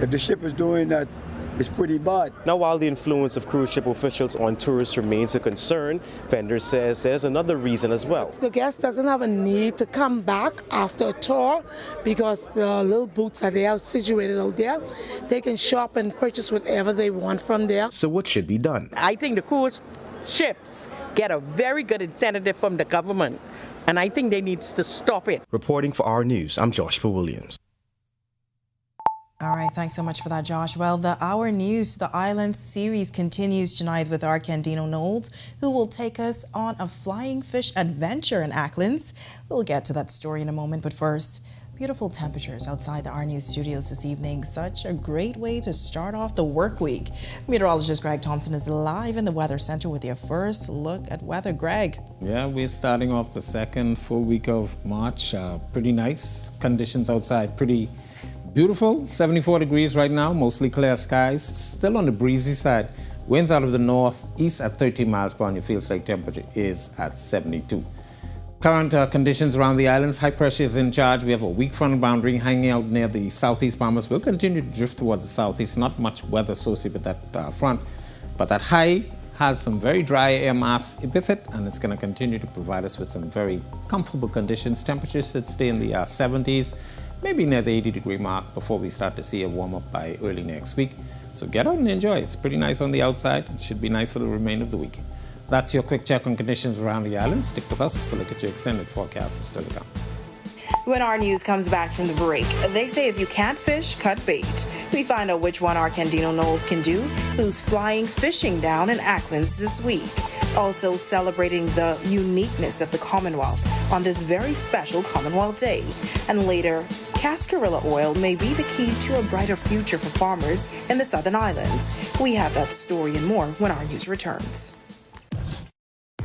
if the ship is doing that, it's pretty bad. Now, while the influence of cruise ship officials on tourists remains a concern, vendor says there's another reason as well. The guest doesn't have a need to come back after a tour because the little booths that they have situated out there, they can shop and purchase whatever they want from there. So what should be done? I think the cruise ships get a very good incentive from the government, and I think they need to stop it. Reporting for Our News, I'm Joshua Williams. All right, thanks so much for that, Josh. Well, the Our News, the Islands series continues tonight with our Candino Knowles, who will take us on a flying fish adventure in Acklins. We'll get to that story in a moment, but first, beautiful temperatures outside the Our News studios this evening. Such a great way to start off the work week. Meteorologist Greg Thompson is live in the Weather Center with your first look at weather. Greg. Yeah, we're starting off the second full week of March. Pretty nice conditions outside, pretty beautiful, 74 degrees right now, mostly clear skies, still on the breezy side. Winds out of the northeast at 13 miles per hour, and your feels like temperature is at 72. Current conditions around the islands, high pressure is in charge. We have a weak front boundary hanging out near the southeast Bahamas. We'll continue to drift towards the southeast, not much weather associated with that front, but that high has some very dry air mass with it, and it's going to continue to provide us with some very comfortable conditions. Temperatures should stay in the 70s. Maybe near the 80-degree mark before we start to see a warm-up by early next week. So get out and enjoy. It's pretty nice on the outside. It should be nice for the remainder of the week. That's your quick check on conditions around the island. Stick with us to look at your extended forecast is still to come. When Our News comes back from the break, they say if you can't fish, cut bait. We find out which one our Candino Knowles can do, who's flying fishing down in Acklins this week. Also celebrating the uniqueness of the Commonwealth on this very special Commonwealth Day. And later, cascarilla oil may be the key to a brighter future for farmers in the Southern Islands. We have that story and more when Our News returns.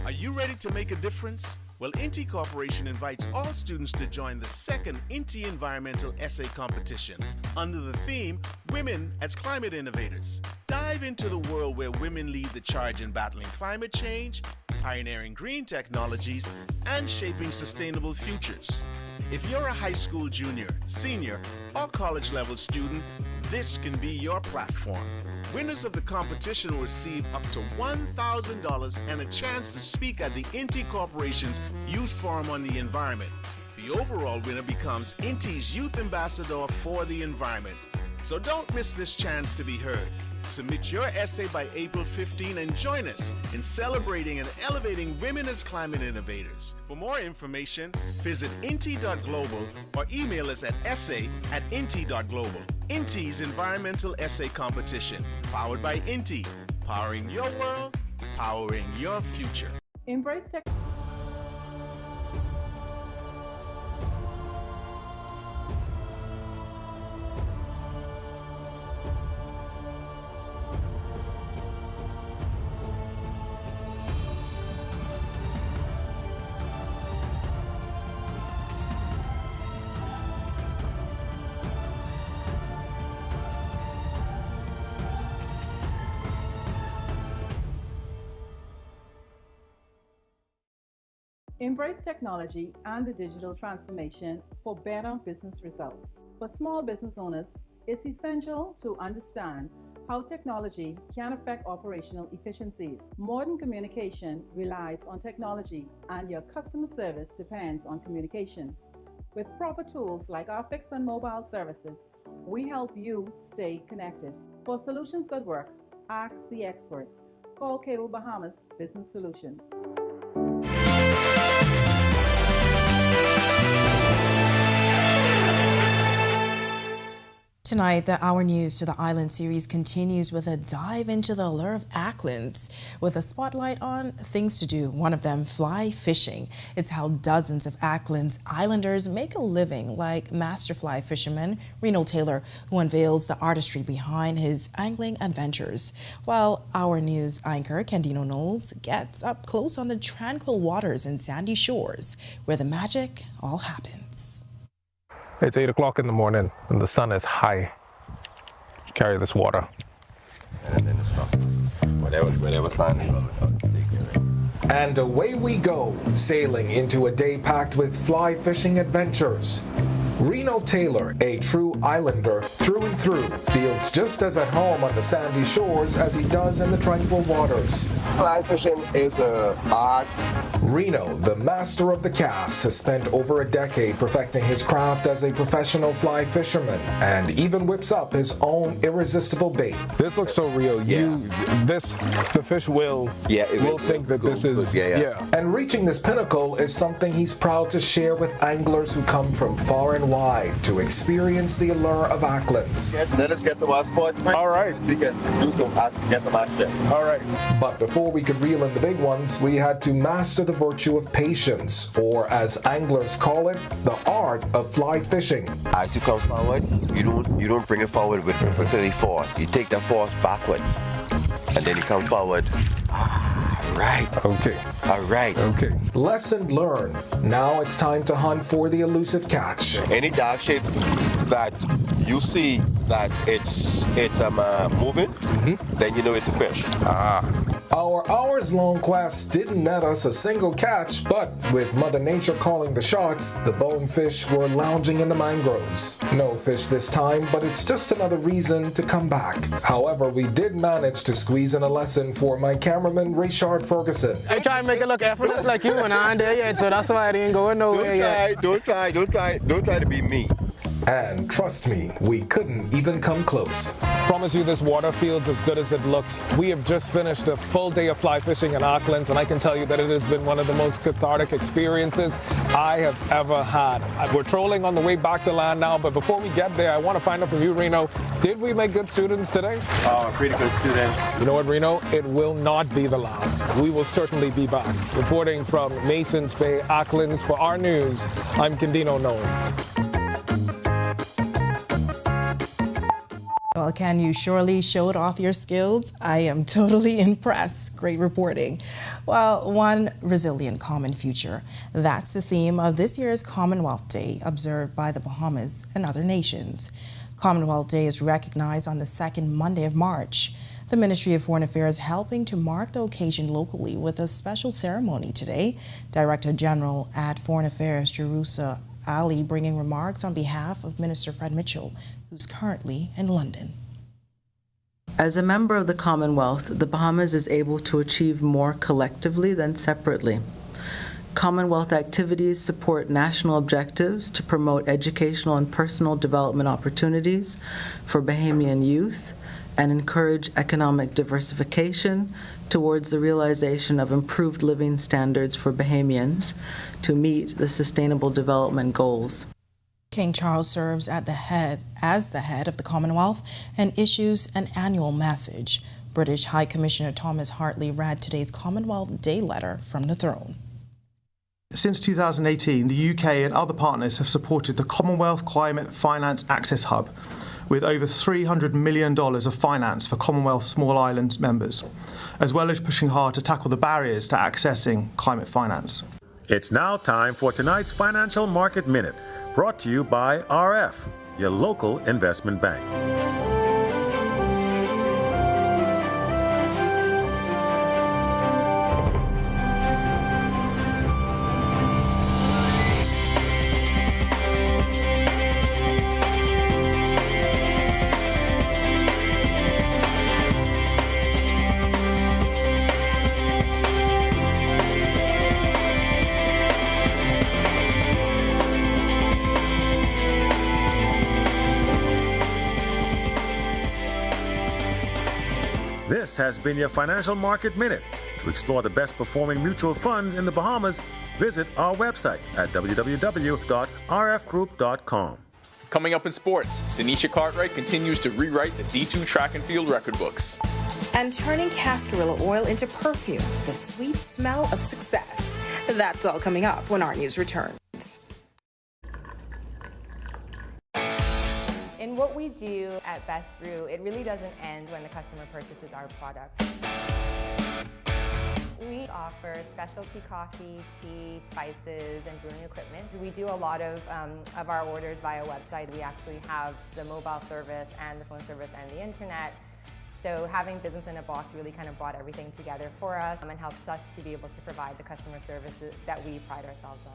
Are you ready to make a difference? Well, Inti Corporation invites all students to join the second Inti Environmental Essay Competition under the theme, Women as Climate Innovators. Dive into the world where women lead the charge in battling climate change, pioneering green technologies, and shaping sustainable futures. If you're a high school junior, senior, or college-level student, this can be your platform. Winners of the competition will receive up to $1,000 and a chance to speak at the Inti Corporation's Youth Forum on the Environment. The overall winner becomes Inti's Youth Ambassador for the Environment. So don't miss this chance to be heard. Submit your essay by April 15 and join us in celebrating and elevating women as climate innovators. For more information, visit inti.global or email us at essay@inti.global. INTI's Environmental Essay Competition, powered by INTI, powering your world, powering your future. Embrace tech. Embrace technology and the digital transformation for better business results. For small business owners, it's essential to understand how technology can affect operational efficiencies. Modern communication relies on technology, and your customer service depends on communication. With proper tools like our fixed and mobile services, we help you stay connected. For solutions that work, ask the experts. Call Cable Bahamas Business Solutions. Tonight, the Our News to the Island series continues with a dive into the allure of Acklins, with a spotlight on things to do, one of them fly fishing. It's how dozens of Acklins Islanders make a living, like master fly fisherman Reno Taylor, who unveils the artistry behind his angling adventures, while Our News anchor Candino Knowles gets up close on the tranquil waters and sandy shores, where the magic all happens. It's 8 o'clock in the morning and the sun is high. Carry this water. And then it's not. Whatever sun. And away we go, sailing into a day packed with fly fishing adventures. Reno Taylor, a true islander through and through, feels just as at home on the sandy shores as he does in the tranquil waters. Fly fishing is an art. Reno, the master of the cast, has spent over a decade perfecting his craft as a professional fly fisherman, and even whips up his own irresistible bait. This looks so real. The fish will think that this is. And reaching this pinnacle is something he's proud to share with anglers who come from far and wide to experience the allure of Acklins. Let us get to our spot. All right. We can get some action. All right. But before we could reel in the big ones, we had to master the virtue of patience, or as anglers call it, the art of fly fishing. As you come forward, you don't bring it forward with any force. You take the force backwards, and then you come forward. Right. Okay. All right. Okay. Lesson learned. Now it's time to hunt for the elusive catch. Any dark shape that you see that it's moving, then you know it's a fish. Our hours-long quest didn't net us a single catch, but with Mother Nature calling the shots, the bonefish were lounging in the mangroves. No fish this time, but it's just another reason to come back. However, we did manage to squeeze in a lesson for my cameraman, Richard Ferguson. I try and make it look effortless like you, and I ain't there yet, so that's why I didn't go nowhere yet. Don't try to be me. And trust me, we couldn't even come close. Promise you this water feels as good as it looks. We have just finished a full day of fly fishing in Acklins, and I can tell you that it has been one of the most cathartic experiences I have ever had. We're trolling on the way back to land now, but before we get there, I want to find out from you, Reno, did we make good students today? Pretty good students. You know what, Reno? It will not be the last. We will certainly be back. Reporting from Masons Bay, Acklins, for Our News, I'm Candino Knowles. Well, Ken, you surely showed off your skills. I am totally impressed. Great reporting. Well, one resilient common future. That's the theme of this year's Commonwealth Day, observed by the Bahamas and other nations. Commonwealth Day is recognized on the second Monday of March. The Ministry of Foreign Affairs helping to mark the occasion locally with a special ceremony today. Director General at Foreign Affairs, Jerusa Ali, bringing remarks on behalf of Minister Fred Mitchell, who's currently in London. As a member of the Commonwealth, the Bahamas is able to achieve more collectively than separately. Commonwealth activities support national objectives to promote educational and personal development opportunities for Bahamian youth and encourage economic diversification towards the realization of improved living standards for Bahamians to meet the Sustainable Development Goals. King Charles serves as the head of the Commonwealth and issues an annual message. British High Commissioner Thomas Hartley read today's Commonwealth Day letter from the throne. Since 2018, the UK and other partners have supported the Commonwealth Climate Finance Access Hub with over $300 million of finance for Commonwealth Small Islands members, as well as pushing hard to tackle the barriers to accessing climate finance. It's now time for tonight's Financial Market Minute, brought to you by RF, your local investment bank. This has been your Financial Market Minute. To explore the best performing mutual funds in the Bahamas, visit our website at www.rfgroup.com. Coming up in sports, Denisha Cartwright continues to rewrite the D2 track and field record books. And turning cascarilla oil into perfume, the sweet smell of success. That's all coming up when Our News returns. In what we do at Best Brew, it really doesn't end when the customer purchases our product. We offer specialty coffee, tea, spices, and brewing equipment. We do a lot of our orders via website. We actually have the mobile service and the phone service and the internet. So having business in a box really kind of brought everything together for us and helps us to be able to provide the customer services that we pride ourselves on.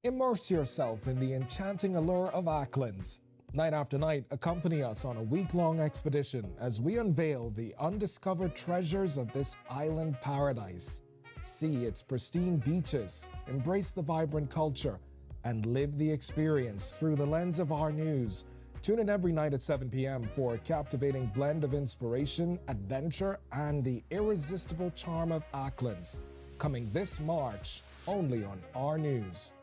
Immerse yourself in the enchanting allure of Acklins. Night after night, accompany us on a week-long expedition as we unveil the undiscovered treasures of this island paradise. See its pristine beaches, embrace the vibrant culture, and live the experience through the lens of Our News. Tune in every night at 7 p.m. for a captivating blend of inspiration, adventure, and the irresistible charm of Acklins. Coming this March, only on Our News.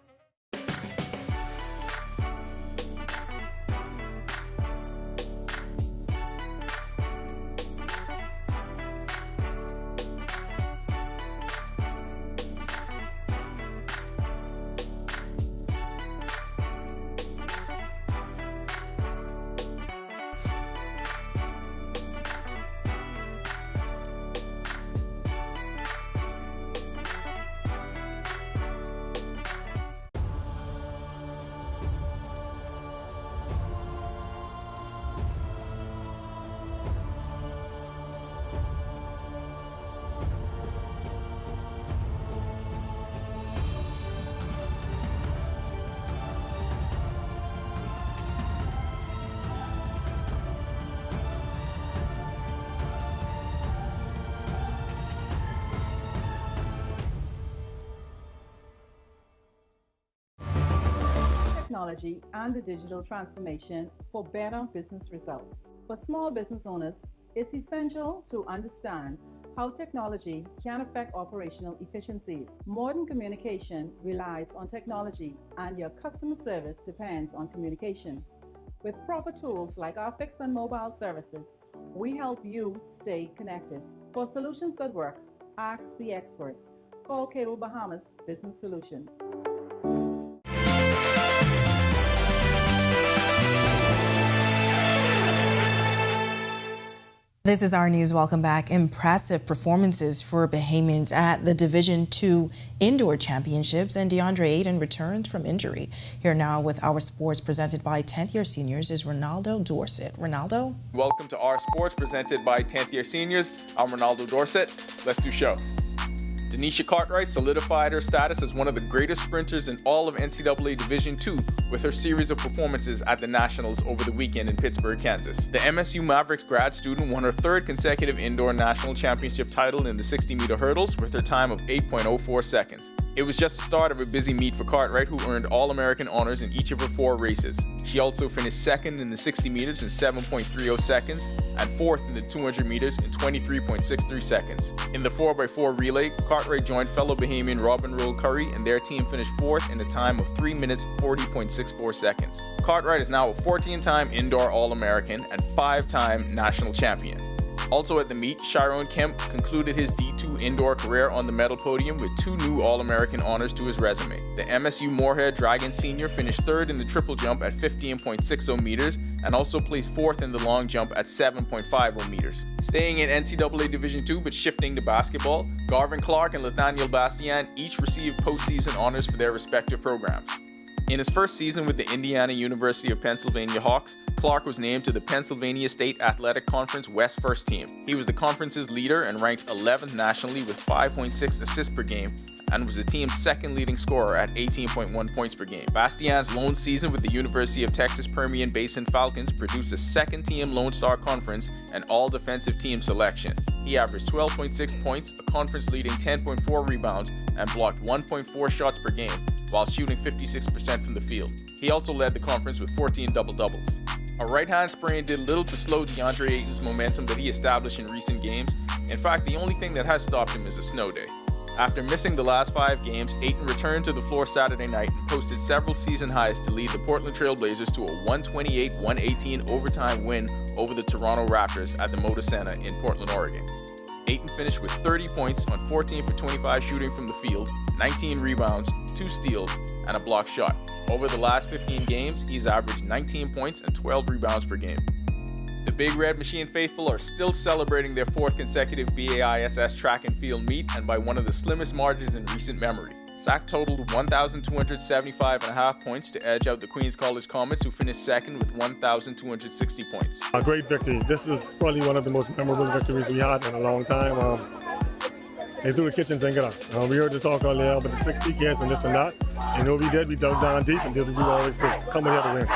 Technology and the digital transformation for better business results. For small business owners, it's essential to understand how technology can affect operational efficiencies. Modern communication relies on technology, and your customer service depends on communication. With proper tools like our fixed and mobile services, we help you stay connected. For solutions that work, ask the experts. Call Cable Bahamas Business Solutions. This is Our News. Welcome back. Impressive performances for Bahamians at the Division II Indoor Championships, and DeAndre Ayton returned from injury. Here now with our sports presented by 10th Year Seniors is Ronaldo Dorset. Ronaldo? Welcome to Our Sports presented by 10th Year Seniors. I'm Ronaldo Dorset. Let's do show. Denisha Cartwright solidified her status as one of the greatest sprinters in all of NCAA Division II with her series of performances at the Nationals over the weekend in Pittsburgh, Kansas. The MSU Mavericks grad student won her third consecutive indoor national championship title in the 60-meter hurdles with her time of 8.04 seconds. It was just the start of a busy meet for Cartwright, who earned All-American honors in each of her 4 races. She also finished second in the 60 meters in 7.30 seconds and fourth in the 200 meters in 23.63 seconds. In the 4x4 relay, Cartwright joined fellow Bahamian Robin Roll Curry, and their team finished fourth in a time of 3 minutes 40.64 seconds. Cartwright is now a 14-time indoor All-American and 5-time national champion. Also at the meet, Chiron Kemp concluded his D2 indoor career on the medal podium with 2 new All-American honors to his resume. The MSU Moorhead Dragon Senior finished third in the triple jump at 15.60 meters and also placed fourth in the long jump at 7.50 meters. Staying in NCAA Division II but shifting to basketball, Garvin Clark and Nathaniel Bastian each received postseason honors for their respective programs. In his first season with the Indiana University of Pennsylvania Hawks, Clark was named to the Pennsylvania State Athletic Conference West First Team. He was the conference's leader and ranked 11th nationally with 5.6 assists per game and was the team's second leading scorer at 18.1 points per game. Bastian's lone season with the University of Texas Permian Basin Falcons produced a second-team Lone Star Conference and all-defensive team selection. He averaged 12.6 points, a conference-leading 10.4 rebounds, and blocked 1.4 shots per game, while shooting 56% from the field. He also led the conference with 14 double-doubles. A right-hand sprain did little to slow DeAndre Ayton's momentum that he established in recent games. In fact, the only thing that has stopped him is a snow day. After missing the last 5 games, Ayton returned to the floor Saturday night and posted several season highs to lead the Portland Trail Blazers to a 128-118 overtime win over the Toronto Raptors at the Moda Center in Portland, Oregon. Ayton finished with 30 points on 14 for 25 shooting from the field, 19 rebounds, 2 steals, and a block shot. Over the last 15 games, he's averaged 19 points and 12 rebounds per game. The Big Red Machine faithful are still celebrating their 4th consecutive BAISS track and field meet, and by one of the slimmest margins in recent memory. Sac totaled 1,275.5 points to edge out the Queens College Comets, who finished second with 1,260 points. A great victory. This is probably one of the most memorable victories we had in a long time. They threw the kitchens and get us. We heard the talk earlier about the 60 kids and this and that. And what we did, we dug down deep and did what we always do. Come here to win.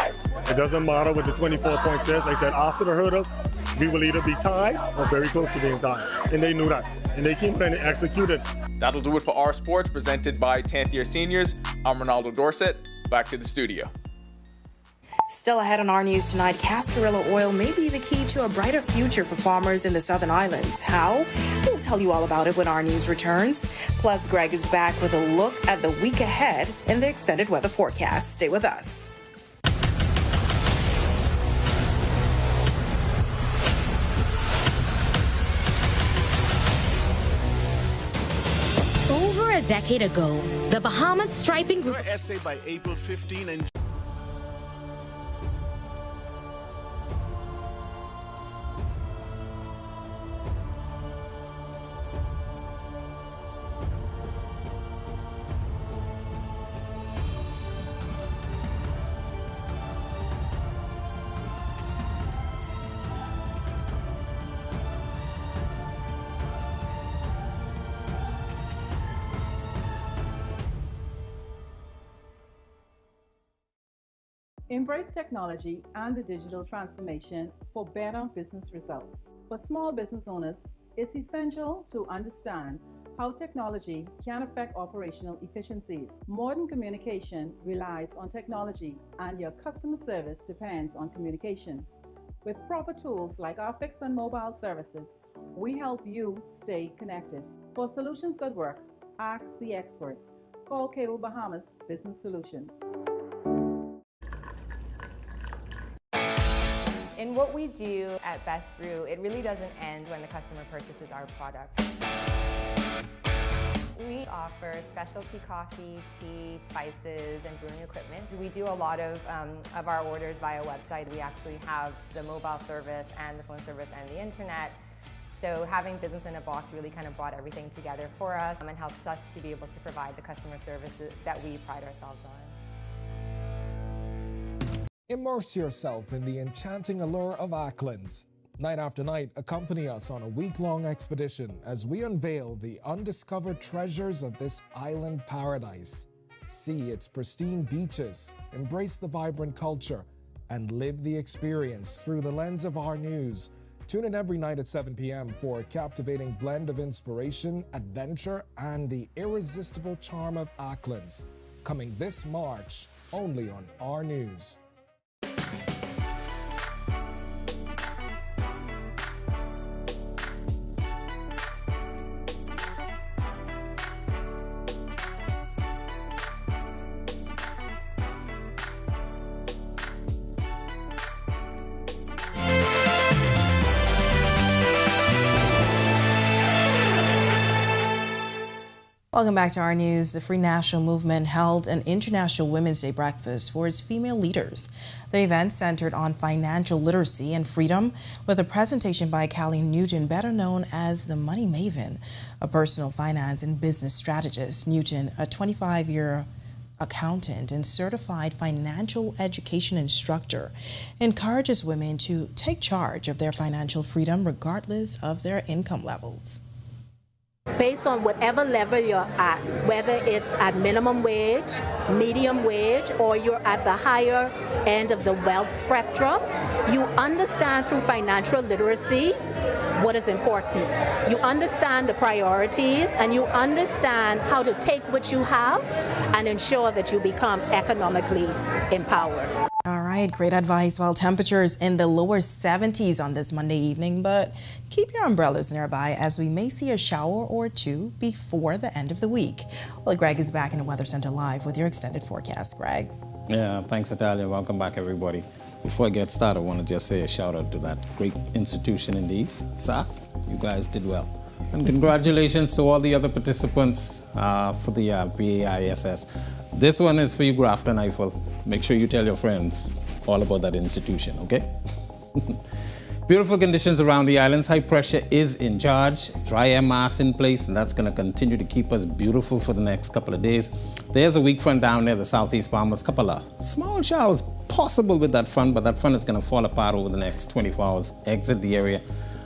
It doesn't matter what the 24 points is. They said after the hurdles, we will either be tied or very close to being tied. And they knew that. And they came in and executed. That'll do it for Our Sports, presented by 10th Year Seniors. I'm Ronaldo Dorset. Back to the studio. Still ahead on Our News tonight, cascarilla oil may be the key to a brighter future for farmers in the Southern Islands. How? We'll tell you all about it when Our News returns. Plus, Greg is back with a look at the week ahead in the extended weather forecast. Stay with us. Over a decade ago, the Bahamas Striping Group Essay by April 15 and Embrace technology and the digital transformation for better business results. For small business owners, it's essential to understand how technology can affect operational efficiencies. Modern communication relies on technology, and your customer service depends on communication. With proper tools like our fixed and mobile services, we help you stay connected. For solutions that work, ask the experts. Call Cable Bahamas Business Solutions. In what we do at Best Brew, it really doesn't end when the customer purchases our product. We offer specialty coffee, tea, spices, and brewing equipment. We do a lot of our orders via website. We actually have the mobile service and the phone service and the internet. So having business in a box really kind of brought everything together for us and helps us to be able to provide the customer services that we pride ourselves on. Immerse yourself in the enchanting allure of Acklins. Night after night, accompany us on a week-long expedition as we unveil the undiscovered treasures of this island paradise. See its pristine beaches, embrace the vibrant culture, and live the experience through the lens of our news. Tune in every night at 7 p.m. for a captivating blend of inspiration, adventure, and the irresistible charm of Acklins. Coming this March, only on Our News. Welcome back to Our News. The Free National Movement held an International Women's Day breakfast for its female leaders. The event centered on financial literacy and freedom with a presentation by Callie Newton, better known as the Money Maven, a personal finance and business strategist. Newton, a 25-year accountant and certified financial education instructor, encourages women to take charge of their financial freedom regardless of their income levels. Based on whatever level you're at, whether it's at minimum wage, medium wage, or you're at the higher end of the wealth spectrum, you understand through financial literacy what is important. You understand the priorities and you understand how to take what you have and ensure that you become economically empowered. All right, great advice. Well, temperatures in the lower 70s on this Monday evening, but keep your umbrellas nearby as we may see a shower or two before the end of the week. Well, Greg is back in the Weather Center live with your extended forecast. Greg. Yeah, thanks, Natalia. Welcome back, everybody. Before I get started, I want to just say a shout out to that great institution in the East. SAC, you guys did well. And congratulations to all the other participants for the BAISS. This one is for you, Grafton Eiffel. Make sure you tell your friends all about that institution, okay? Beautiful conditions around the islands. High pressure is in charge. Dry air mass in place, and that's going to continue to keep us beautiful for the next couple of days. There's a weak front down near the southeast Bahamas. Couple of small showers possible with that front, but that front is going to fall apart over the next 24 hours, exit the area,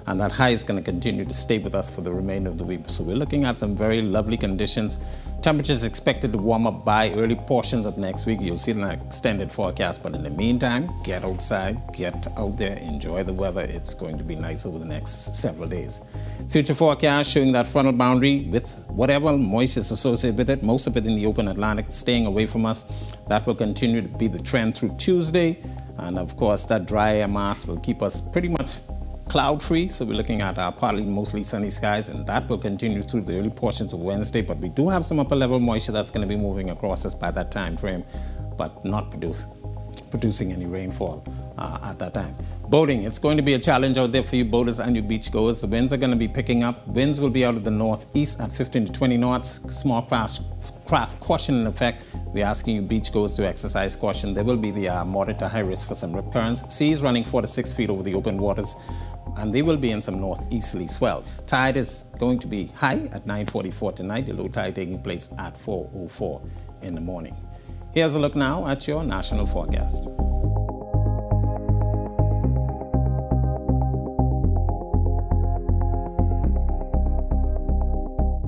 and that high is going to continue to stay with us for the remainder of the week. So we're looking at some very lovely conditions. Temperatures expected to warm up by early portions of next week. You'll see an extended forecast, but in the meantime, get outside, get out there, enjoy the weather. It's going to be nice over the next several days. Future forecast showing that frontal boundary with whatever moisture is associated with it, most of it in the open Atlantic, staying away from us. That will continue to be the trend through Tuesday. And of course, that dry air mass will keep us pretty much cloud-free, so we're looking at partly mostly sunny skies, and that will continue through the early portions of Wednesday, but we do have some upper-level moisture that's going to be moving across us by that time frame, but not producing any rainfall at that time. Boating, it's going to be a challenge out there for you boaters and you beachgoers. The winds are going to be picking up. Winds will be out of the northeast at 15 to 20 knots. Small craft caution in effect. We're asking you beachgoers to exercise caution. There will be the moderate to high risk for some rip currents. Seas running 4 to 6 feet over the open waters, and they will be in some northeasterly swells. Tide is going to be high at 9:44 tonight. The low tide taking place at 4:04 in the morning. Here's a look now at your national forecast.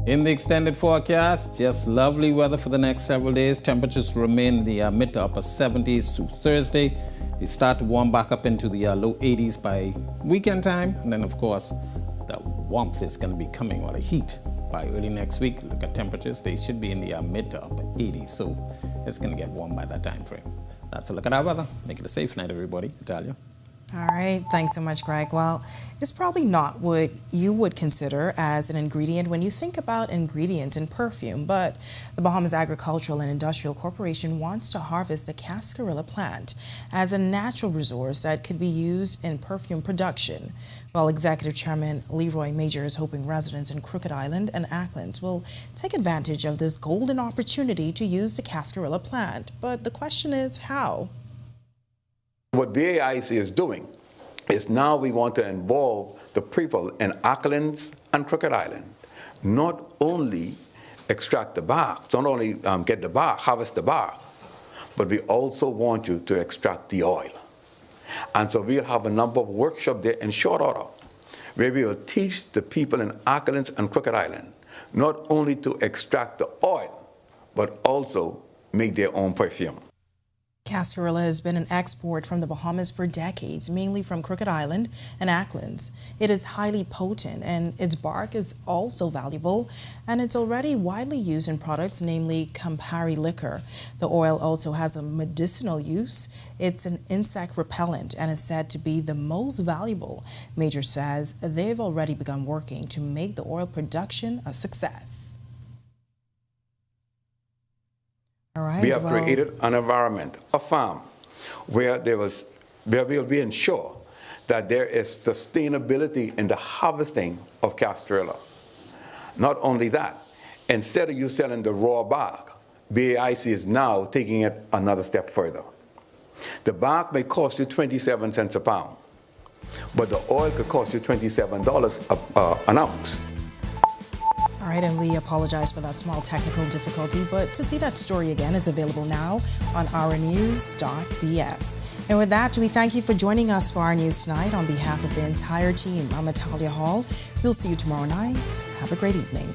In the extended forecast, just lovely weather for the next several days. Temperatures remain in the mid to upper 70s through Thursday. They start to warm back up into the low 80s by weekend time. And then, of course, the warmth is going to be coming, or the heat, by early next week. Look at temperatures. They should be in the mid to upper 80s. So it's going to get warm by that time frame. That's a look at our weather. Make it a safe night, everybody. Natalia. All right, thanks so much, Greg. Well, it's probably not what you would consider as an ingredient when you think about ingredients in perfume, but the Bahamas Agricultural and Industrial Corporation wants to harvest the cascarilla plant as a natural resource that could be used in perfume production. While Executive Chairman Leroy Major is hoping residents in Crooked Island and Acklins will take advantage of this golden opportunity to use the cascarilla plant. But the question is, how? What BAIC is doing is now we want to involve the people in Acklins and Crooked Island. Not only extract the bark, not only get the bark, harvest the bark, but we also want you to extract the oil. And so we'll have a number of workshops there in short order, where we will teach the people in Acklins and Crooked Island not only to extract the oil, but also make their own perfume. Cascarilla has been an export from the Bahamas for decades, mainly from Crooked Island and Acklins. It is highly potent and its bark is also valuable, and it's already widely used in products, namely Campari liquor. The oil also has a medicinal use. It's an insect repellent and is said to be the most valuable. Major says they've already begun working to make the oil production a success. All right, we have created an environment, a farm, where we'll be ensure that there is sustainability in the harvesting of Cascarilla. Not only that, instead of you selling the raw bark, BAIC is now taking it another step further. The bark may cost you 27 cents a pound, but the oil could cost you $27 an ounce. All right, and we apologize for that small technical difficulty, but to see that story again, it's available now on ournews.bs. And with that, we thank you for joining us for our news tonight. On behalf of the entire team, I'm Natalia Hall. We'll see you tomorrow night. Have a great evening.